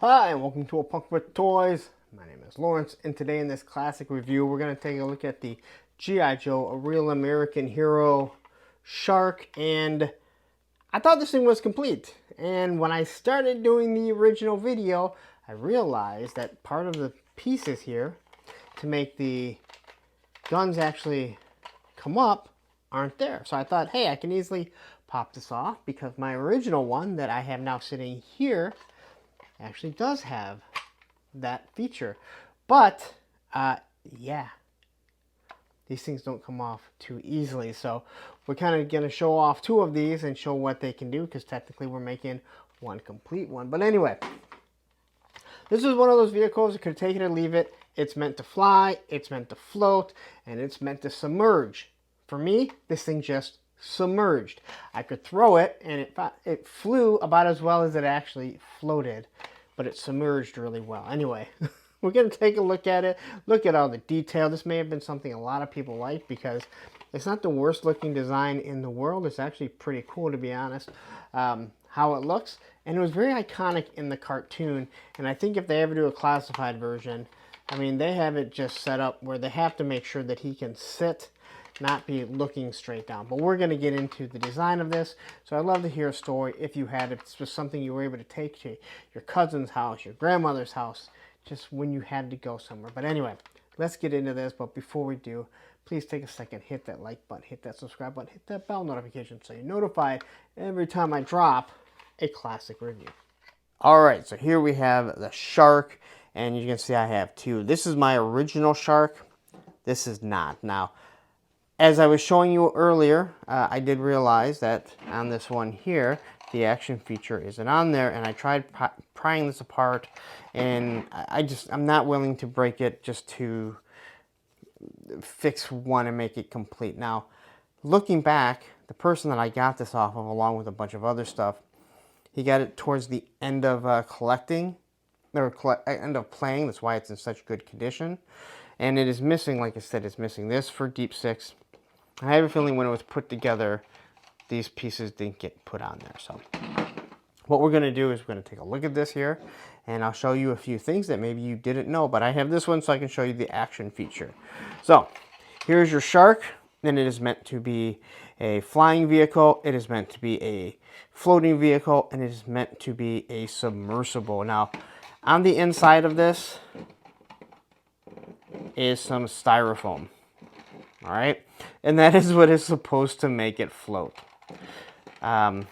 Hi, and welcome to A Punk with Toys. My name is Lawrence, and today in this classic review, we're going to take a look at the G.I. Joe, a real American hero, S.H.A.R.K, and I thought this thing was complete. And when I started doing the original video, I realized that part of the pieces here to make the guns actually come up aren't there. So I thought, hey, I can easily pop this off because my original one that I have now sitting here actually does have that feature. But yeah, these things don't come off too easily, so we're kind of going to show off two of these and show what they can do, because technically we're making one complete one. But anyway, this is one of those vehicles you could take it or leave it. It's meant to fly, it's meant to float, and it's meant to submerge. For me, this thing just submerged. I could throw it and it flew about as well as it actually floated, but it submerged really well. Anyway, we're going to take a look at it, look at all the detail. This may have been something a lot of people like because it's not the worst looking design in the world. It's actually pretty cool, to be honest, how it looks. And it was very iconic in the cartoon, and I think if they ever do a classified version, I mean, they have it just set up where they have to make sure that he can sit, not be looking straight down. But we're going to get into the design of this. So I'd love to hear a story if you had it. If this was something you were able to take to your cousin's house, your grandmother's house, just when you had to go somewhere. But anyway, let's get into this. But before we do, please take a second, hit that like button, hit that subscribe button, hit that bell notification so you're notified every time I drop a classic review. All right, so here we have the S.H.A.R.K, and you can see I have two. This is my original S.H.A.R.K. This is not. Now, as I was showing you earlier, I did realize that on this one here, the action feature isn't on there, and I tried prying this apart, and I'm not willing to break it just to fix one and make it complete. Now, looking back, the person that I got this off of, along with a bunch of other stuff, he got it towards the end of collecting, or end of playing. That's why it's in such good condition. And it is missing, like I said, it's missing this for Deep Six. I have a feeling when it was put together, these pieces didn't get put on there. So what we're going to do is we're going to take a look at this here, and I'll show you a few things that maybe you didn't know, but I have this one so I can show you the action feature. So here's your S.H.A.R.K, and it is meant to be a flying vehicle, it is meant to be a floating vehicle, and it is meant to be a submersible. Now, on the inside of this is some styrofoam. All right, and that is what is supposed to make it float. It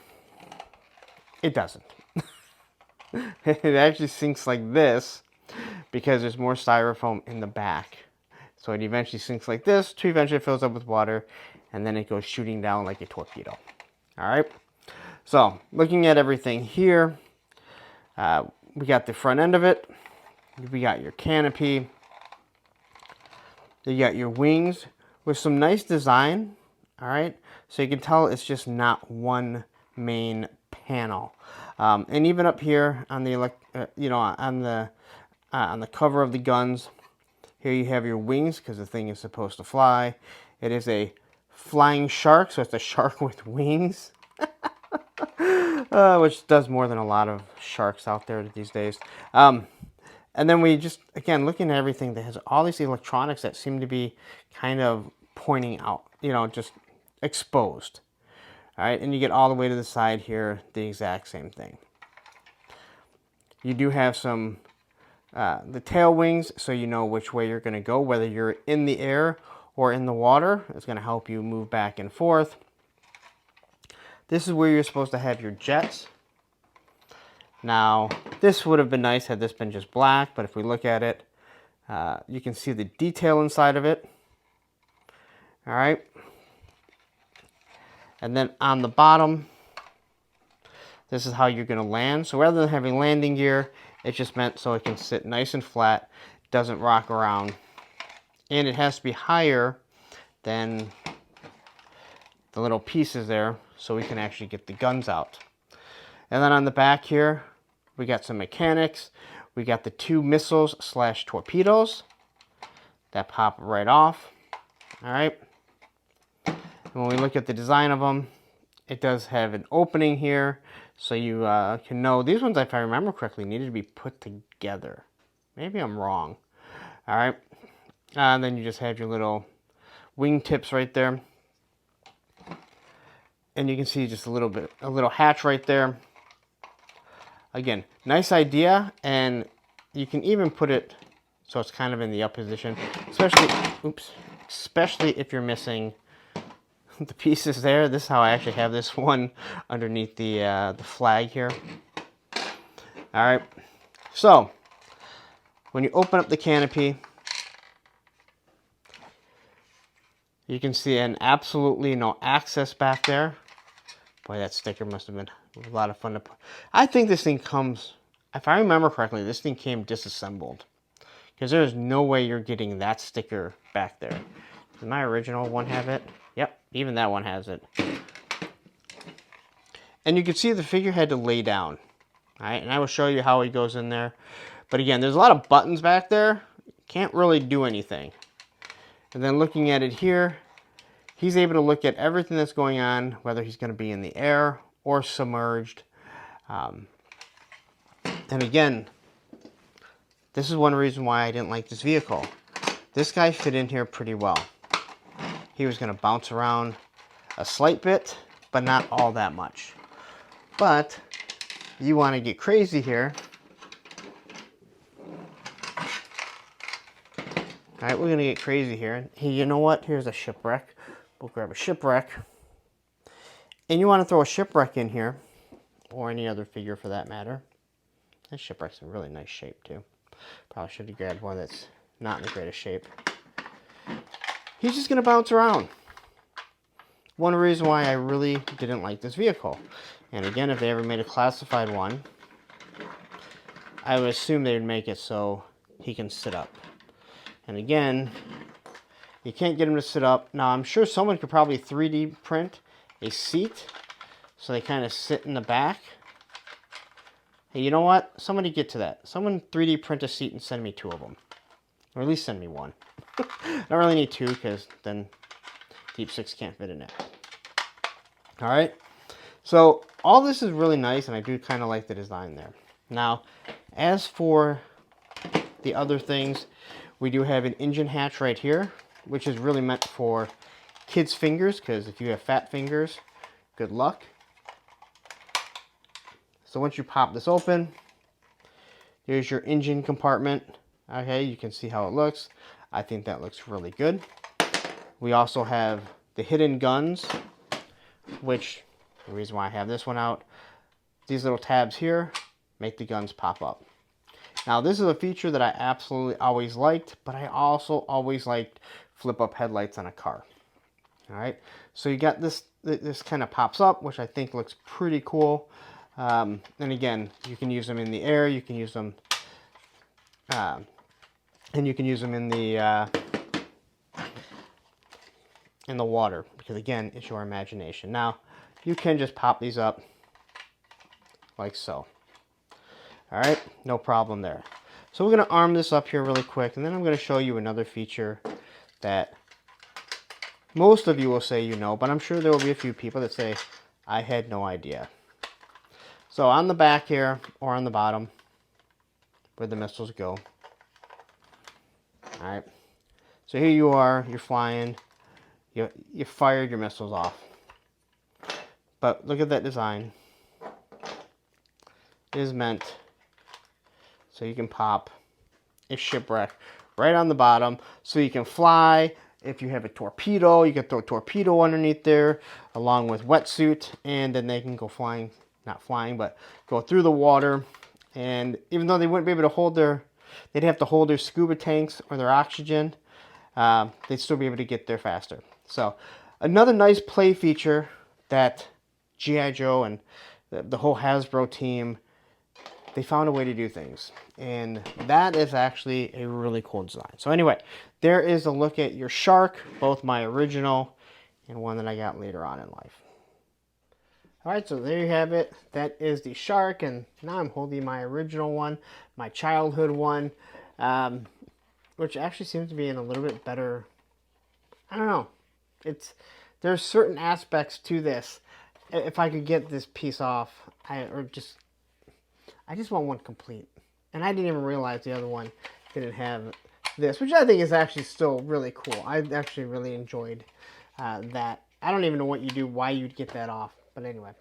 doesn't. It actually sinks like this because there's more styrofoam in the back. So it eventually sinks like this to eventually fills up with water, and then it goes shooting down like a torpedo. All right, so looking at everything here, we got the front end of it, we got your canopy, you got your wings with some nice design. All right, so you can tell it's just not one main panel. And even up here on the on the cover of the guns, here you have your wings because the thing is supposed to fly. It is a flying shark, so it's a shark with wings, which does more than a lot of sharks out there these days. And then we just, again, looking at everything that has all these electronics that seem to be kind of pointing out, just exposed. All right, and you get all the way to the side here, the exact same thing. You do have some, the tail wings, so you know which way you're going to go, whether you're in the air or in the water. It's going to help you move back and forth. This is where you're supposed to have your jets. Now, this would have been nice had this been just black, but if we look at it, you can see the detail inside of it. All right. And then on the bottom, this is how you're going to land. So rather than having landing gear, it's just meant so it can sit nice and flat, doesn't rock around. And it has to be higher than the little pieces there so we can actually get the guns out. And then on the back here, we got some mechanics. We got the two missiles / torpedoes that pop right off. All right. And when we look at the design of them, it does have an opening here, so you can know. These ones, if I remember correctly, needed to be put together. Maybe I'm wrong. All right. And then you just have your little wing tips right there. And you can see just a little hatch right there. Again, nice idea, and you can even put it so it's kind of in the up position, especially if you're missing the pieces there. This is how I actually have this one underneath the flag here. All right, so when you open up the canopy, you can see an absolutely no access back there. Boy, that sticker must have been a lot of fun to put. I think this thing comes, if I remember correctly, this thing came disassembled. Because there's no way you're getting that sticker back there. Does my original one have it? Yep, even that one has it. And you can see the figure had to lay down. Alright, and I will show you how he goes in there. But again, there's a lot of buttons back there. Can't really do anything. And then looking at it here, he's able to look at everything that's going on, whether he's going to be in the air or submerged. And again, this is one reason why I didn't like this vehicle. This guy fit in here pretty well. He was going to bounce around a slight bit, but not all that much. But you want to get crazy here. All right, we're going to get crazy here. Hey, you know what? Here's a shipwreck. We'll grab a shipwreck. And you want to throw a shipwreck in here, or any other figure for that matter. This shipwreck's in really nice shape too. Probably should have grabbed one that's not in the greatest shape. He's just going to bounce around. One reason why I really didn't like this vehicle. And again, if they ever made a classified one, I would assume they would make it so he can sit up. And again, you can't get him to sit up. Now, I'm sure someone could probably 3D print a seat so they kind of sit in the back. Hey, you know what? Somebody get to that. Someone 3D print a seat and send me 2 of them. Or at least send me 1. I don't really need 2 because then Deep 6 can't fit in it. Alright. So, all this is really nice, and I do kind of like the design there. Now, as for the other things, we do have an engine hatch right here, which is really meant for kids' fingers, because if you have fat fingers, good luck. So once you pop this open, there's your engine compartment. Okay, you can see how it looks. I think that looks really good. We also have the hidden guns, which, the reason why I have this one out, these little tabs here make the guns pop up. Now, this is a feature that I absolutely always liked, but I also always liked flip-up headlights on a car. All right, so you got this kind of pops up, which I think looks pretty cool. And again, you can use them in the air, you can use them, and you can use them in the water, because again, it's your imagination. Now, you can just pop these up like so. All right, no problem there. So we're going to arm this up here really quick, and then I'm going to show you another feature that most of you will say you know, but I'm sure there will be a few people that say, I had no idea. So on the back here, or on the bottom, where the missiles go. All right, so here you are, you're flying, you fired your missiles off. But look at that design. It is meant so you can pop a shipwreck right on the bottom, so you can fly. If you have a torpedo, you can throw a torpedo underneath there, along with wetsuit, and then they can go flying, not flying, but go through the water. And even though they wouldn't be able to hold they'd have to hold their scuba tanks or their oxygen, they'd still be able to get there faster. So another nice play feature that G.I. Joe and the whole Hasbro team, they found a way to do things. And that is actually a really cool design. So anyway, there is a look at your S.H.A.R.K, both my original and one that I got later on in life. Alright, so there you have it. That is the S.H.A.R.K, and now I'm holding my original one, my childhood one, which actually seems to be in a little bit better, I don't know. There's certain aspects to this, if I could get this piece off, I just want one complete. And I didn't even realize the other one didn't have this, which I think is actually still really cool. I actually really enjoyed that. I don't even know what you do, why you'd get that off. But anyway,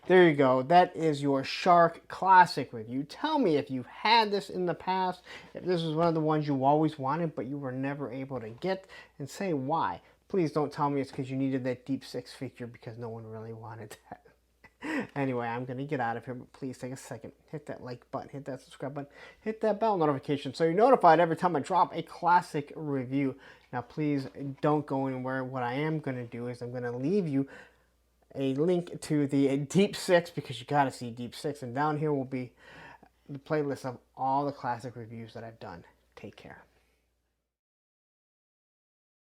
there you go. That is your S.H.A.R.K Classic review. Tell me if you've had this in the past, if this was one of the ones you always wanted but you were never able to get, and say why. Please don't tell me it's because you needed that Deep 6 figure, because no one really wanted that. Anyway, I'm going to get out of here, but please take a second. Hit that like button, hit that subscribe button, hit that bell notification so you're notified every time I drop a classic review. Now, please don't go anywhere. What I am going to do is I'm going to leave you a link to the Deep 6, because you got to see Deep 6. And down here will be the playlist of all the classic reviews that I've done. Take care.